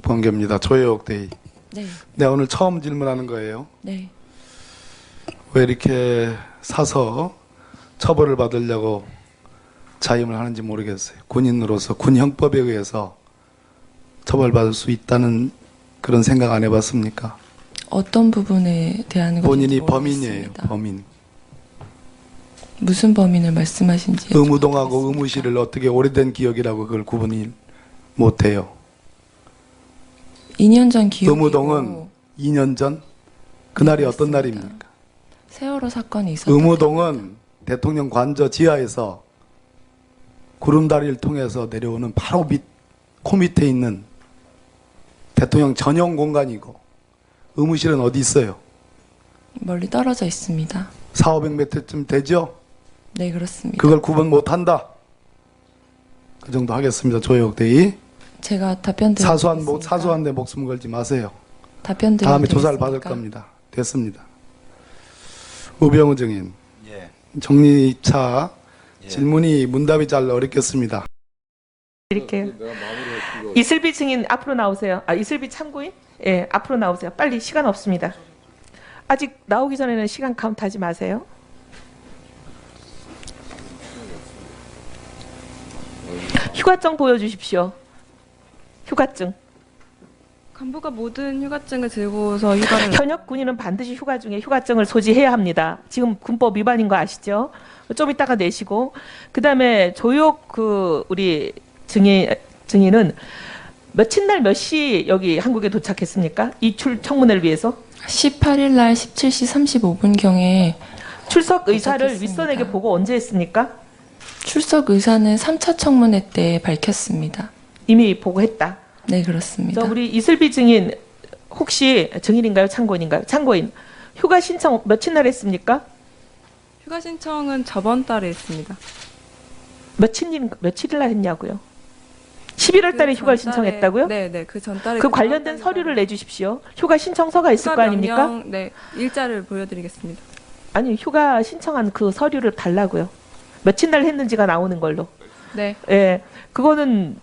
번개입니다. 조혜옥 대의. 네. 네, 오늘 처음 질문하는 거예요. 네. 왜 이렇게 사서 처벌을 받으려고 자임을 하는지 모르겠어요. 군인으로서 군 형법에 의해서 처벌받을 수 있다는 그런 생각 안 해봤습니까? 어떤 부분에 대한 것인지 본인이 모르겠습니다. 범인이에요. 범인. 무슨 범인을 말씀하신지 의무동하고 의무실을 어떻게 오래된 기억이라고 그걸 구분이 못해요. 2년 전 기억이고 의무동은 2년 전? 그날이 네, 어떤 맞습니다. 날입니까? 세월호 사건이 있었던 의무동은 대통령 관저 지하에서 구름다리를 통해서 내려오는 바로 코 밑에 있는 대통령 전용 공간이고, 의무실은 어디 있어요? 멀리 떨어져 있습니다. 400~500m쯤 되죠? 네, 그렇습니다. 그걸 구분 못한다. 그 정도 하겠습니다. 조혜옥 대의. 제가 답변 드리겠습니다. 사소한 데 목숨 걸지 마세요. 답변 다음에 드리겠습니까? 조사를 받을 겁니다. 됐습니다. 우병우 증인. 예. 정리차 예. 질문이 문답이 잘 어렵겠습니다. 드릴게요. 이슬비 증인 앞으로 나오세요. 이슬비 참고인? 예, 앞으로 나오세요. 빨리, 시간 없습니다. 아직 나오기 전에는 시간 카운트하지 마세요. 휴가증 보여주십시오. 휴가증. 간부가 모든 휴가증을 들고서 휴가를 현역 군인은 반드시 휴가 중에 휴가증을 소지해야 합니다. 지금 군법 위반인 거 아시죠? 좀 이따가 내시고, 그다음에 조욕 우리 증인은 며칠 날 몇 시 여기 한국에 도착했습니까? 이출 청문회를 위해서 18일 날 17시 35분경에 출석 의사를 도착했습니다. 윗선에게 보고 언제 했습니까? 출석 의사는 3차 청문회 때 밝혔습니다. 이미 보고했다. 네, 그렇습니다. 우리 이슬비 증인 혹시 증인인가요? 참고인인가요? 참고인. 휴가 신청 며칠 날 했습니까? 휴가 신청은 저번 달에 했습니다. 며칠일 날 했냐고요? 11월 달에 휴가를 신청했다고요? 네, 그 전달에 그 관련된 서류를 내주십시오. 휴가 신청서가 있을 거 아닙니까? 네, 일자를 보여드리겠습니다. 아니, 휴가 신청한 그 서류를 달라고요. 며칠 날 했는지가 나오는 걸로. 네, 예, 그거는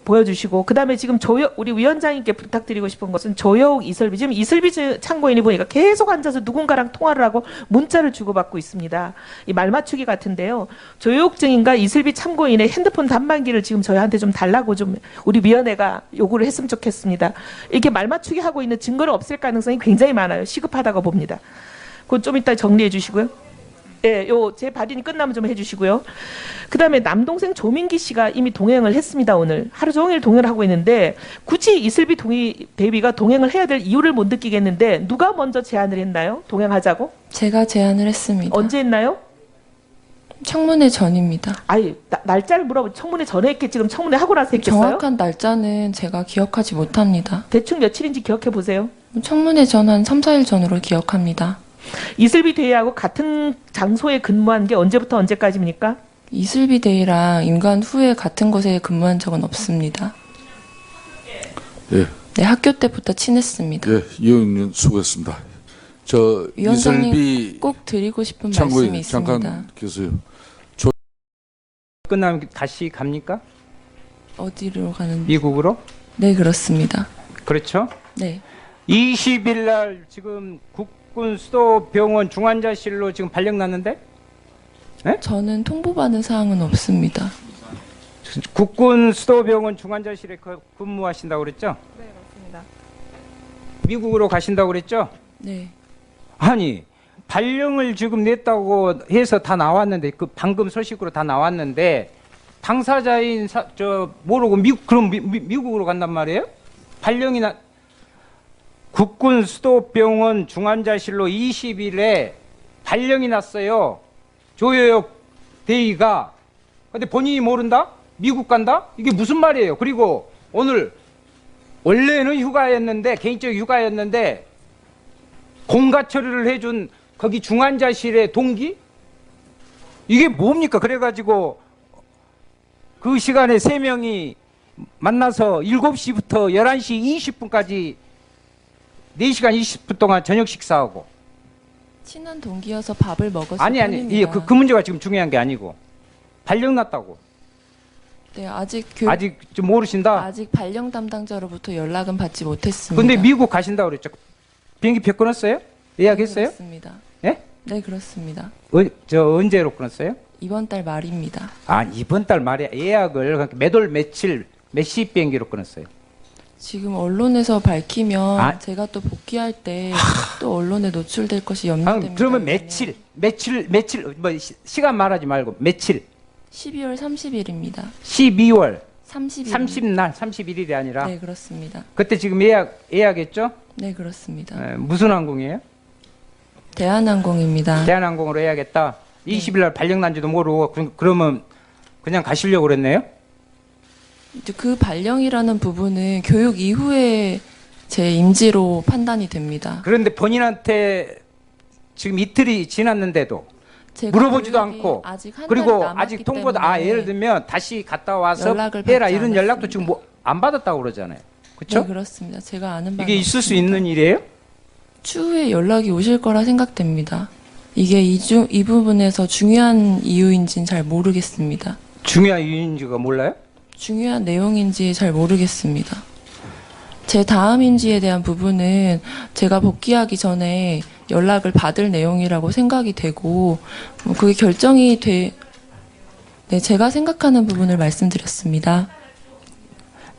보여주시고, 그다음에 지금 우리 위원장님께 부탁드리고 싶은 것은 조여욱, 이슬비, 지금 이슬비 참고인이 보니까 계속 앉아서 누군가랑 통화를 하고 문자를 주고받고 있습니다. 이 말맞추기 같은데요. 조여욱 증인과 이슬비 참고인의 핸드폰 단말기를 지금 저희한테 좀 달라고 좀 우리 위원회가 요구를 했으면 좋겠습니다. 이렇게 말맞추기 하고 있는 증거는 없을 가능성이 굉장히 많아요. 시급하다고 봅니다. 그건 좀 이따 정리해 주시고요. 예, 제 발인이 끝나면 좀 해주시고요. 그 다음에 남동생 조민기 씨가 이미 동행을 했습니다. 오늘 하루 종일 동행을 하고 있는데 굳이 이슬비 대위가 동행을 해야 될 이유를 못 느끼겠는데 누가 먼저 제안을 했나요? 동행하자고? 제가 제안을 했습니다. 언제 했나요? 청문회 전입니다. 아니, 날짜를 물어보. 청문회 전에 했겠지. 지금 청문회 하고 나서 했겠어요? 정확한 날짜는 제가 기억하지 못합니다. 대충 며칠인지 기억해 보세요. 청문회 전 한 3, 4일 전으로 기억합니다. 이슬비 대위하고 같은 장소에 근무한 게 언제부터 언제까지입니까? 이슬비 대위랑 임관 후에 같은 곳에 근무한 적은 없습니다. 예, 네, 학교 때부터 친했습니다. 예, 이영윤 수고했습니다. 저 위원장님 이슬비 꼭 드리고 싶은 참고인 말씀이 있습니다. 잠깐 계세요. 끝나면 다시 갑니까? 어디로 가는? 미국으로? 네, 그렇습니다. 그렇죠? 네, 20일 날 지금 국군 수도병원 중환자실로 지금 발령 났는데 저는 통보받은 사항은 없습니다. 국군 수도병원 중환자실에 근무하신다고 그랬죠? 네, 맞습니다. 미국으로 가신다고 그랬죠? 네, 아니 발령을 지금 냈다고 해서 다 나왔는데 그 방금 소식으로 다 나왔는데 당사자인 모르고 미국으로 간단 말이에요? 발령이 국군 수도병원 중환자실로 20일에 발령이 났어요. 조여옥 대위가. 근데 본인이 모른다? 미국 간다? 이게 무슨 말이에요? 그리고 오늘 원래는 휴가였는데 개인적 휴가였는데 공가 처리를 해준 거기 중환자실의 동기? 이게 뭡니까? 그래가지고 그 시간에 3명이 만나서 7시부터 11시 20분까지 4시간 20분 동안 저녁 식사하고. 친한 동기여서 밥을 먹었을 아니 뿐입니다. 그 문제가 지금 중요한 게 아니고 발령 났다고. 네, 아직 아직 좀 모르신다. 아직 발령 담당자로부터 연락은 받지 못했습니다. 근데 미국 가신다고 그랬죠. 비행기 표 끊었어요? 예약했어요? 네, 그렇습니다. 예? 네, 그렇습니다. 저 언제로 끊었어요? 이번 달 말입니다. 아, 이번 달 말에 예약을 그러니까 몇 월 며칠 몇 시 비행기로 끊었어요? 지금 언론에서 밝히면 아. 제가 또 복귀할 때 또 언론에 노출될 것이 아, 염려됩니다. 그러면 의원님. 며칠 뭐 시간 말하지 말고 며칠? 12월 30일입니다. 12월 30일. 30날 31일이 아니라 네, 그렇습니다. 그때 지금 예약했죠? 네, 그렇습니다. 무슨 항공이에요? 대한항공입니다. 대한항공으로 해야겠다. 20일 날 발령 난지도 모르고 그러면 그냥 가시려고 그랬네요? 이제 그 발령이라는 부분은 교육 이후에 제 임지로 판단이 됩니다. 그런데 본인한테 지금 이틀이 지났는데도 제가 물어보지도 교육이 않고 아직 한 그리고 달이 남았기 아직 통보도 때문에 예를 들면 다시 갔다 와서 연락을 해라 받지 이런 연락도 않았습니다. 지금 뭐 안 받았다고 그러잖아요. 그렇죠? 네, 그렇습니다. 제가 아는 바는 이게 있을 수 없습니다. 있는 일이에요? 추후에 연락이 오실 거라 생각됩니다. 이게 이 부분에서 중요한 이유인지는 잘 모르겠습니다. 중요한 이유인지가 몰라요? 중요한 내용인지 잘 모르겠습니다. 제 다음 임지에 대한 부분은 제가 복귀하기 전에 연락을 받을 내용이라고 생각이 되고 그게 결정이 네, 제가 생각하는 부분을 말씀드렸습니다.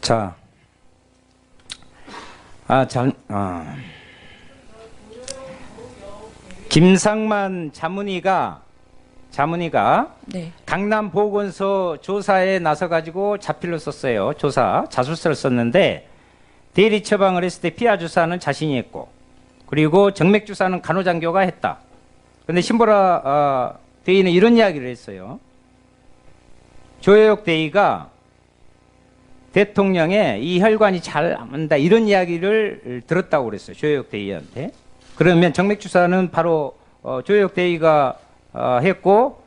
자, 김상만 자문위가 네, 강남 보건소 조사에 나서 가지고 자필로 썼어요. 자술서를 썼는데 대리 처방을 했을 때 피하 주사는 자신이 했고 그리고 정맥 주사는 간호장교가 했다. 그런데 신보라 대의는 이런 이야기를 했어요. 조혜옥 대의가 대통령의 이 혈관이 잘 안다 이런 이야기를 들었다고 그랬어요. 조혜옥 대의한테. 그러면 정맥 주사는 바로 조혜옥 대의가 했고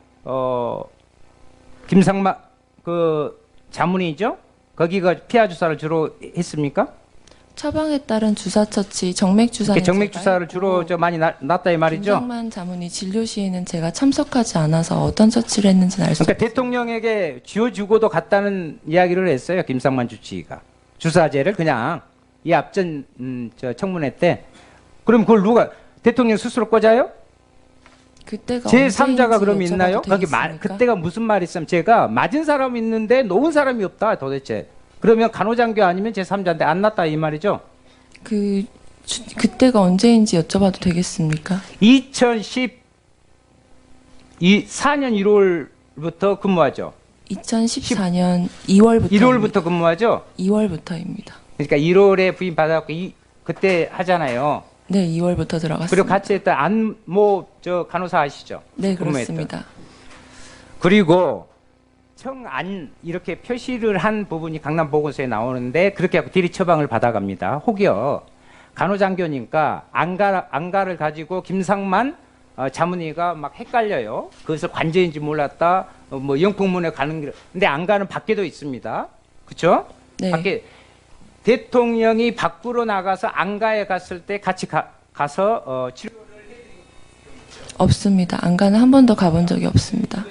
김상만 그 자문이죠. 거기가 피하 주사를 주로 했습니까? 처방에 따른 주사 처치, 정맥 주사는 정맥 제가 주사를 했고, 주로 많이 놨다 이 말이죠. 김상만 자문이 진료 시에는 제가 참석하지 않아서 어떤 처치를 했는지는 알 수 그러니까 없습니다. 대통령에게 쥐어주고도 갔다는 이야기를 했어요. 김상만 주치의가 주사제를 그냥 이 앞전 저 청문회 때. 그럼 그걸 누가 대통령 스스로 꽂아요? 그때가 제 3자가 언제인지 그럼 있나요? 여쭤봐도 거기 되겠습니까? 그때가 무슨 말이 있으면 제가 맞은 사람이 있는데 놓은 사람이 없다 도대체. 그러면 간호장교 아니면 제 3자인데 안 났다 이 말이죠. 그때가 언제인지 여쭤봐도 되겠습니까? 2014년 1월부터 근무하죠. 2014년 2월부터 1월부터 근무하죠. 2월부터입니다. 그러니까 1월에 부임 받아갖고 그때 하잖아요. 네, 2월부터 들어갔습니다. 그리고 같이 했던 안모 저 간호사 아시죠? 네, 근무했던. 그렇습니다. 그리고 청안 이렇게 표시를 한 부분이 강남보건소에 나오는데 그렇게 하고 대리 처방을 받아갑니다. 혹여 간호장교니까 안가를 가지고 김상만 자문위가 막 헷갈려요. 그것을 관제인지 몰랐다. 뭐 영풍문에 가는 길. 근데 안가는 밖에도 있습니다. 그렇죠? 네. 밖에 대통령이 밖으로 나가서 안가에 갔을 때 같이 가서 치료. 없습니다. 안가는 한 번도 가본 적이 없습니다.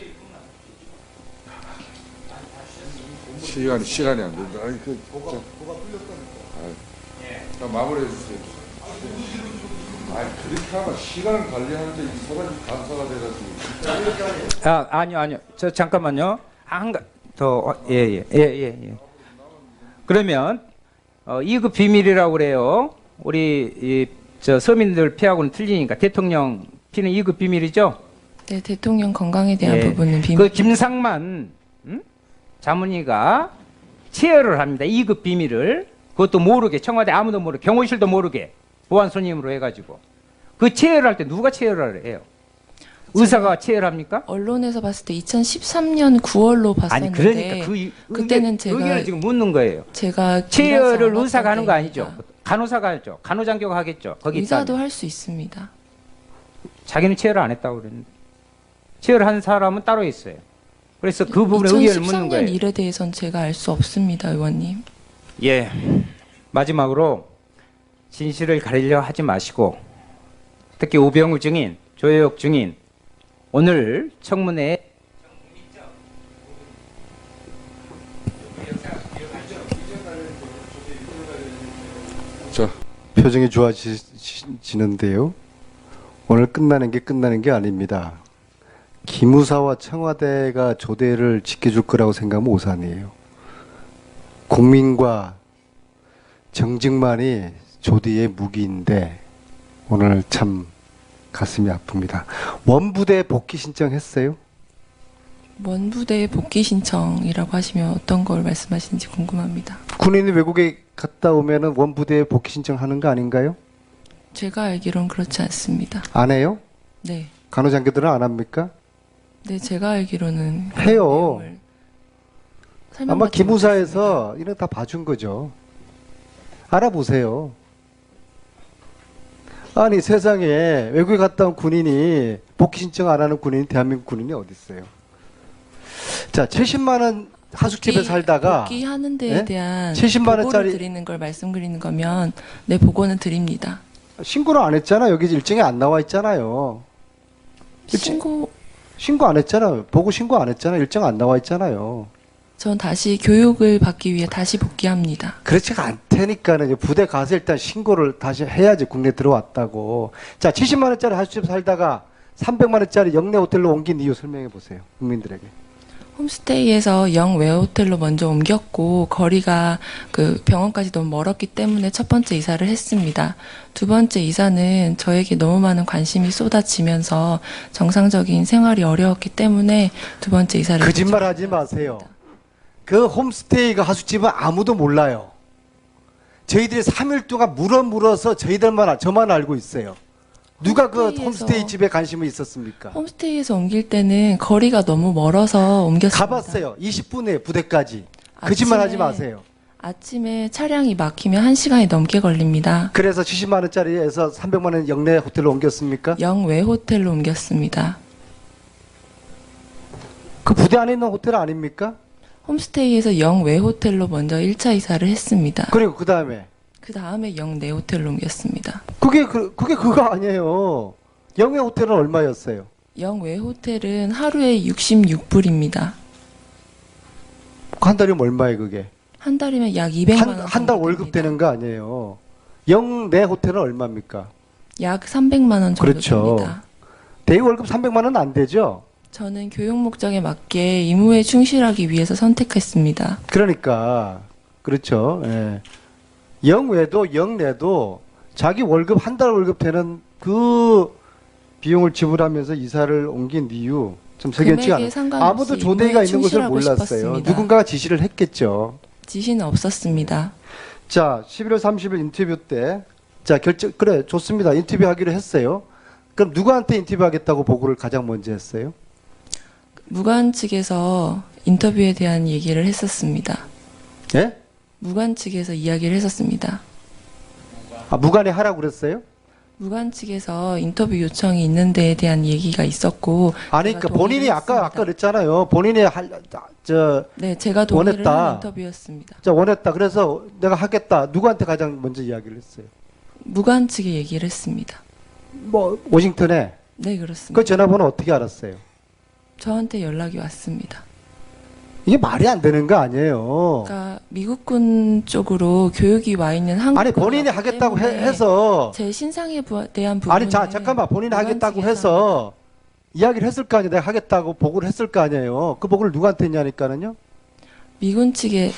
시간이 안 된다. 마무리해 주세요. 그렇게 하면 시간을 관리하는데 이 사람이 간사가 돼가지고. 아니요. 저 잠깐만요. 예. 그러면 2급 비밀이라고 그래요. 우리 저 서민들 피하고는 틀리니까 대통령 피는 2급 비밀이죠. 네, 대통령 건강에 대한 예. 부분은 비밀. 그 김상만 자문위가 체열을 합니다. 2급 비밀을. 그것도 모르게 청와대 아무도 모르게 경호실도 모르게 보안 손님으로 해가지고 그 체열할 때 누가 체열을 해요? 의사가 체열합니까? 언론에서 봤을 때 2013년 9월로 아니 봤었는데 그러니까 그때는 제가 의견을 지금 묻는 거예요. 제가 체열을 일하지 의사가 하는 거 않았던 아니죠? 때입니다. 간호사가 하죠. 간호장교가 하겠죠. 거기 의사도 있다면. 할 수 있습니다. 자기는 체열을 안 했다고 그랬는데 체열한 사람은 따로 있어요. 그래서 그 부분에 의견을 묻는 2013년 거예요. 일에 대해서는 제가 알 수 없습니다, 의원님. 예. 마지막으로 진실을 가리려 하지 마시고 특히 우병우 증인, 조혜옥 증인 오늘 청문회에 자, 표정이 좋아지는데요. 오늘 끝나는 게 아닙니다. 기무사와 청와대가 조대를 지켜줄 거라고 생각하면 오산이에요. 국민과 정직만이 조대의 무기인데 오늘 참 가슴이 아픕니다. 원부대 복귀 신청했어요? 원부대 복귀 신청이라고 하시면 어떤 걸 말씀하시는지 궁금합니다. 군인이 외국에 갔다 오면은 원부대에 복귀 신청하는 거 아닌가요? 제가 알기론 그렇지 않습니다. 안 해요? 네. 간호장교들은 안 합니까? 네, 제가 알기로는 그런 해요. 내용을 아마 설명받지 기무사에서 이런 다 봐준 거죠. 알아보세요. 아니 세상에 외국에 갔다 온 군인이 복귀 신청 안 하는 군인이 대한민국 군인이 어디 있어요? 자, 70만 원 하숙집에 살다가 복귀하는 데에 네? 대한 70만 보고를 원짜리- 드리는 걸 말씀드리는 거면 네, 보고는 드립니다. 신고를 안 했잖아. 여기 일정이 안 나와 있잖아요. 신고 안 했잖아요. 보고 신고 안 했잖아요. 일정 안 나와 있잖아요. 전 다시 교육을 받기 위해 다시 복귀합니다. 그렇지가 않다니까는 이제 부대 가서 일단 신고를 다시 해야지 국내 들어왔다고. 자, 70만 원짜리 하숙집 살다가 300만 원짜리 영내 호텔로 옮긴 이유 설명해 보세요. 국민들에게. 홈스테이에서 영외 호텔로 먼저 옮겼고 거리가 그 병원까지 너무 멀었기 때문에 첫 번째 이사를 했습니다. 두 번째 이사는 저에게 너무 많은 관심이 쏟아지면서 정상적인 생활이 어려웠기 때문에 두 번째 이사를 거짓말 하지 마세요. 그 홈스테이가 하숙집은 아무도 몰라요. 저희들이 3일 동안 물어서 저만 알고 있어요. 누가 그 홈스테이에서- 홈스테이 집에 관심이 있었습니까? 홈스테이에서 옮길 때는 거리가 너무 멀어서 옮겼습니다. 가봤어요. 20분에 부대까지. 거짓말 하지 아침에- 마세요. 아침에 차량이 막히면 1시간이 넘게 걸립니다. 그래서 70만 원짜리에서 300만 원 영내 호텔로 옮겼습니까? 영외 호텔로 옮겼습니다. 그 부대 안에 있는 호텔 아닙니까? 홈스테이에서 영외 호텔로 먼저 1차 이사를 했습니다. 그리고 그 다음에 그 다음에 영내 호텔로 옮겼습니다. 그게 그거 아니에요. 영외 호텔은 얼마였어요? 영외 호텔은 하루에 66불입니다. 한 달이면 얼마예요, 그게? 한 달이면 약 200만 원. 한 달 월급 되는 거 아니에요. 영내 호텔은 얼마입니까? 약 300만 원 정도 그렇죠. 됩니다. 대위 월급 300만 원은 안 되죠? 저는 교육 목적에 맞게 임무에 충실하기 위해서 선택했습니다. 그러니까 그렇죠. 예. 영외도 영내도 자기 월급 한 달 월급 되는 그 비용을 지불하면서 이사를 옮긴 이유 좀 석연치가 금액에 않아요. 상관없이 아무도 조대가 임무에 있는 것을 충실하고 몰랐어요. 싶었습니다. 누군가가 지시를 했겠죠. 지시는 없었습니다. 자, 11월 30일 인터뷰 때, 자, 그래, 좋습니다. 인터뷰 하기로 했어요. 그럼 누구한테 인터뷰하겠다고 보고를 가장 먼저 했어요? 무관 측에서 인터뷰에 대한 얘기를 했었습니다. 예? 무관 측에서 이야기를 했었습니다. 아, 무관이 하라고 그랬어요? 무관 측에서 인터뷰 요청이 있는 데에 대한 얘기가 있었고 아니, 제가 그러니까 본인이 동의를 아까 했습니다. 그랬잖아요. 본인이 네, 제가 동의를 원했다. 한 인터뷰였습니다. 원했다. 그래서 내가 하겠다. 누구한테 가장 먼저 이야기를 했어요? 무관 측에 얘기를 했습니다. 뭐, 워싱턴에. 네, 그렇습니다. 그 전화번호 어떻게 알았어요? 저한테 연락이 왔습니다. 이게 말이 안 되는 거 아니에요. 그러니까 미국군 쪽으로 교육이 와 있는 한국 아니, 본인이 하겠다고 해서. 제 신상에 대한 부분 아니, 자, 잠깐만. 본인이 하겠다고 해서 이야기를 했을 거 아니에요. 내가 하겠다고 보고를 했을 거 아니에요. 그 보고를 누구한테 했냐니까는요. 미군 측에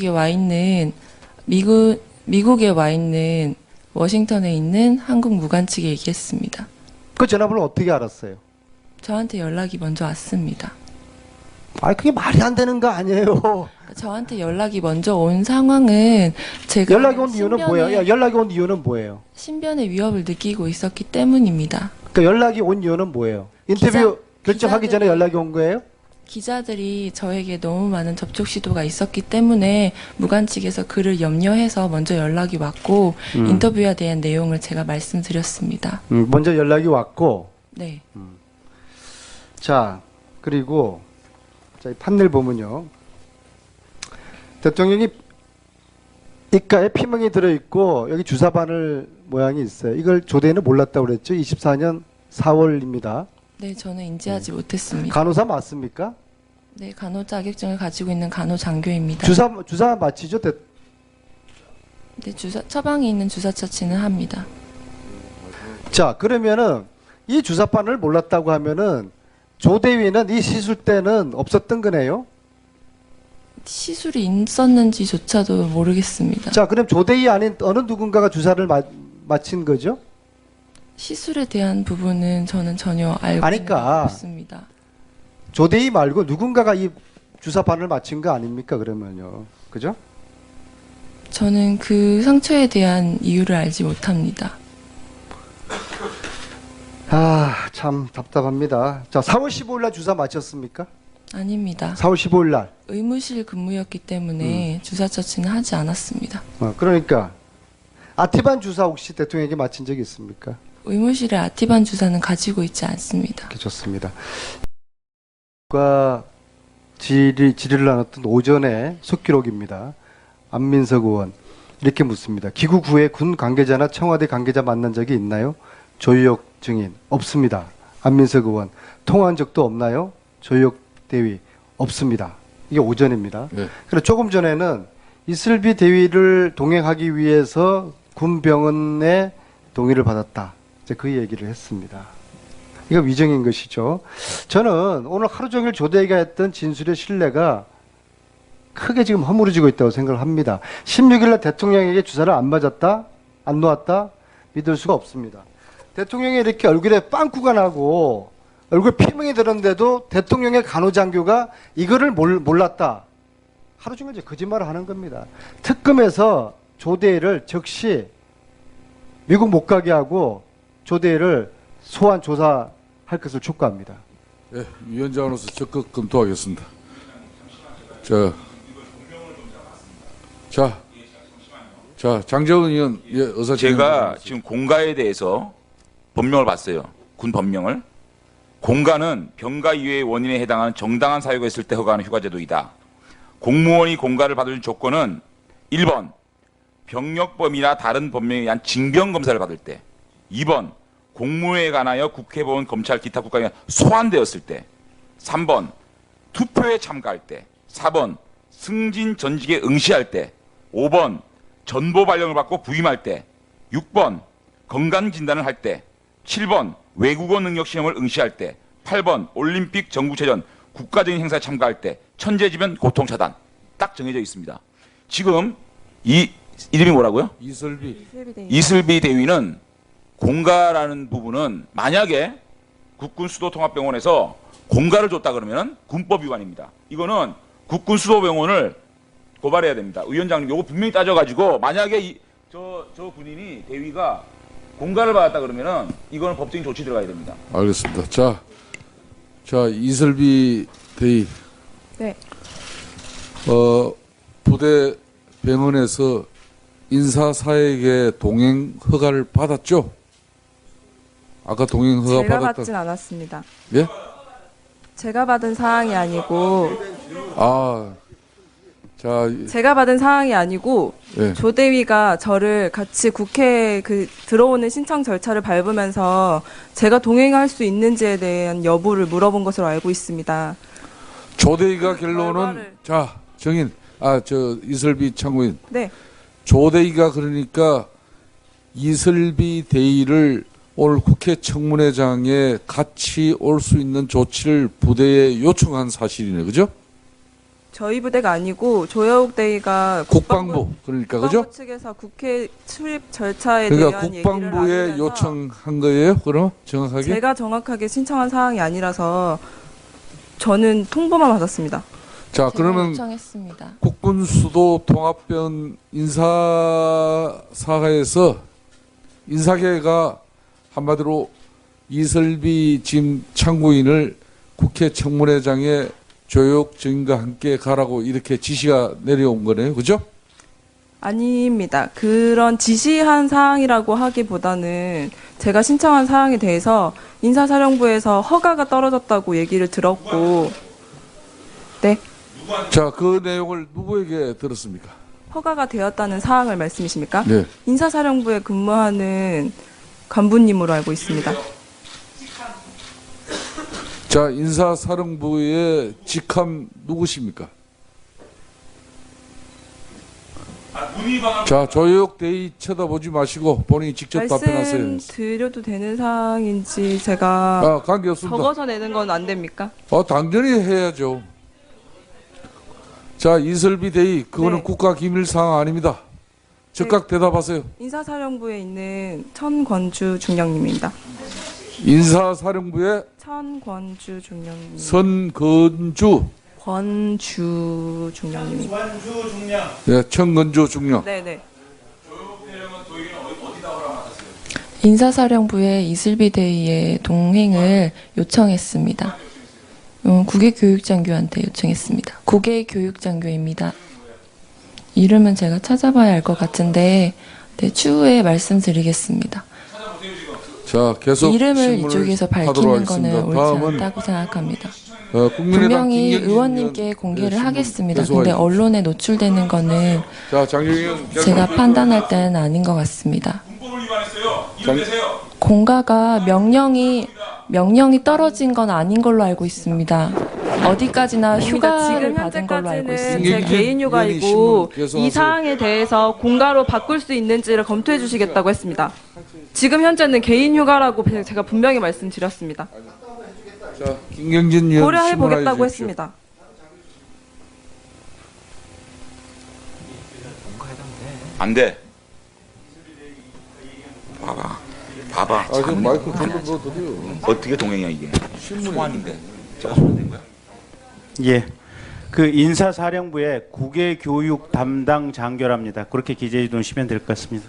와 있는 미국에 와 있는 워싱턴에 있는 한국 무관 측에 얘기했습니다. 그 전화번호 어떻게 알았어요? 저한테 연락이 먼저 왔습니다. 아니, 그게 말이 안 되는 거 아니에요. 저한테 연락이 먼저 온 상황은 제가 연락이 온 이유는 뭐예요? 야, 연락이 온 이유는 뭐예요? 신변의 위협을 느끼고 있었기 때문입니다. 그러니까 연락이 온 이유는 뭐예요? 인터뷰 결정하기 전에 기자들이- 연락이 온 거예요? 기자들이 저에게 너무 많은 접촉 시도가 있었기 때문에 무관 측에서 그를 염려해서 먼저 연락이 왔고 인터뷰에 대한 내용을 제가 말씀드렸습니다. 먼저 연락이 왔고, 네. 자, 그리고 자, 이 판넬 보면요. 대통령이 입가에 피멍이 들어있고 여기 주사 바늘 모양이 있어요. 이걸 조대에는 몰랐다고 그랬죠. 24년 4월입니다. 네, 저는 인지하지 못했습니다. 간호사 맞습니까? 네, 간호 자격증을 가지고 있는 간호 장교입니다. 주사 맞히죠? 네, 처방이 있는 주사 처치는 합니다. 자, 그러면은 이 주사바늘 몰랐다고 하면은 조대위는 이 시술 때는 없었던 거네요. 시술이 있었는지조차도 모르겠습니다. 자, 그럼 조대위 아닌 어느 누군가가 주사를 마친 거죠? 시술에 대한 부분은 저는 전혀 알고 아니까. 없습니다. 조대위 말고 누군가가 이 주사바늘 맞힌 거 아닙니까? 그러면요. 그죠? 저는 그 상처에 대한 이유를 알지 못합니다. 아, 참 답답합니다. 자, 4월 15일 날 주사 맞췄습니까? 아닙니다. 4월 15일 날. 의무실 근무였기 때문에 주사 처치는 하지 않았습니다. 그러니까 아티반 주사 혹시 대통령에게 맞힌 적이 있습니까? 의무실에 아티반 주사는 가지고 있지 않습니다. 이렇게 좋습니다. 과 질의를 나눴던 오전에 속기록입니다. 안민석 의원 이렇게 묻습니다. 귀국 후에 군 관계자나 청와대 관계자 만난 적이 있나요? 조희옥 증인 없습니다. 안민석 의원 통화한 적도 없나요? 조희옥 대위 없습니다. 이게 오전입니다. 네. 그리고 조금 전에는 이슬비 대위를 동행하기 위해서 군병원의 동의를 받았다. 이제 그 얘기를 했습니다. 이거 위정인 것이죠. 저는 오늘 하루 종일 조대위가 했던 진술의 신뢰가 크게 지금 허물어지고 있다고 생각을 합니다. 16일날 대통령에게 주사를 안 맞았다? 안 놓았다? 믿을 수가 없습니다. 대통령이 이렇게 얼굴에 빵꾸가 나고 얼굴 피멍이 들었는데도 대통령의 간호장교가 이거를 몰랐다. 하루 종일 이제 거짓말을 하는 겁니다. 특검에서 조대위를 즉시 미국 못 가게 하고 조대위를 소환 조사할 것을 촉구합니다. 예, 위원장으로서 적극 검토하겠습니다. 자, 장재원 의원, 예, 의사 제가 지금 공가에 대해서 법령을 봤어요. 군 법령을. 공가는 병가 이외의 원인에 해당하는 정당한 사유가 있을 때 허가하는 휴가제도이다. 공무원이 공가를 받을 조건은 1번 병력범이나 다른 법령에 의한 징병검사를 받을 때, 2번 공무에 관하여 국회의원, 검찰, 기타 국가기관 소환되었을 때, 3번 투표에 참가할 때, 4번 승진 전직에 응시할 때, 5번 전보 발령을 받고 부임할 때, 6번 건강진단을 할 때, 7번 외국어 능력 시험을 응시할 때, 8번 올림픽 정부체전 국가적인 행사에 참가할 때, 천재지변 고통차단 딱 정해져 있습니다. 지금 이 이름이 뭐라고요? 이슬비 대위는 공가라는 부분은 만약에 국군수도통합병원에서 공가를 줬다 그러면 군법 위반입니다. 이거는 국군수도병원을 고발해야 됩니다. 위원장님 요거 분명히 따져가지고 만약에 저 군인이 대위가 공가를 받았다 그러면은 이거는 법적인 조치 들어가야 됩니다. 알겠습니다. 자 이슬비 대위. 네. 부대 병원에서 인사사에게 동행 허가를 받았죠? 아까 동행 허가 제가 받았다. 받진 않았습니다. 예? 제가 받은 사항이 아니고 제가 받은 사항이 아니고 예. 조대위가 저를 같이 국회에 들어오는 신청 절차를 밟으면서 제가 동행할 수 있는지에 대한 여부를 물어본 것으로 알고 있습니다. 조대위가 결론은 정인 이슬비 참고인. 네. 조대위가 그러니까 이슬비 대위를 오늘 국회 청문회장에 같이 올 수 있는 조치를 부대에 요청한 사실이네, 그죠? 저희 부대가 아니고 조여옥 대위가 국방부 그러니까 그죠? 국방부 측에서 국회 출입 절차에 그러니까 대한 얘기를 국방부에 나누면서 요청한 거예요? 그럼 정확하게? 제가 정확하게 신청한 사항이 아니라서 저는 통보만 받았습니다. 자, 제가 그러면 요청했습니다. 국군수도 통합병 인사사에서 인사계가 한마디로 이슬비 짐 참고인을 국회 청문회장에 조혁 증인과 함께 가라고 이렇게 지시가 내려온 거네요. 그죠? 아닙니다. 그런 지시한 사항이라고 하기보다는 제가 신청한 사항에 대해서 인사사령부에서 허가가 떨어졌다고 얘기를 들었고, 네, 자, 그 내용을 누구에게 들었습니까? 허가가 되었다는 사항을 말씀이십니까? 네. 인사사령부에 근무하는 간부님으로 알고 있습니다. 자, 인사사령부의 직함 누구십니까? 자, 조혁 대의 쳐다보지 마시고 본인이 직접 답변하세요. 말씀드려도 되는 사항인지 제가 아, 관계없습니다. 적어서 내는 건 안 됩니까? 당연히 해야죠. 자, 이설비 대의, 그거는 네. 국가 기밀 사항 아닙니다. 즉각 대답하세요. 인사사령부에 있는 천권주 중령님입니다. 인사사령부의 천권주 중령님. 선건주, 권주 중령님입니다. 네, 청건주 중령. 네네. 인사사령부에 이슬비 대의의 동행을 요청했습니다. 국외교육장교한테 요청했습니다. 국외교육장교입니다. 이름은 제가 찾아봐야 알 것 같은데 추후에 말씀드리겠습니다. 자, 계속 이름을 질문을 이쪽에서 하도록 밝히는 거는 하겠습니다. 옳지 다음은 않다고 생각합니다. 국민의당 분명히 김경진 의원님께 의원, 공개를 질문 하겠습니다. 계속 근데 하십시오. 언론에 노출되는 거는 자, 장경희 의원 제가 판단할 때는 아닌 것 같습니다. 공가가 명령이 떨어진 건 아닌 걸로 알고 있습니다. 어디까지나 휴가를 지금 받은 걸로 알고 현재까지는 있습니다. 제 개인 휴가이고 이 사항에 대해서 공가로 바꿀 수 있는지를 검토해 주시겠다고 했습니다. 지금 현재는 개인 휴가라고 제가 분명히 말씀드렸습니다. 자, 김경진 의원 고려해 신문하여 보겠다고 주십시오. 했습니다. 안 돼. 봐봐. 저 마이크 좀더 드려요. 어떻게 동행이야 이게? 소환인데. 제가 소환된 거야? 예. 그 인사사령부의 국외교육 담당 장교랍니다. 그렇게 기재해 두시면 될 것 같습니다.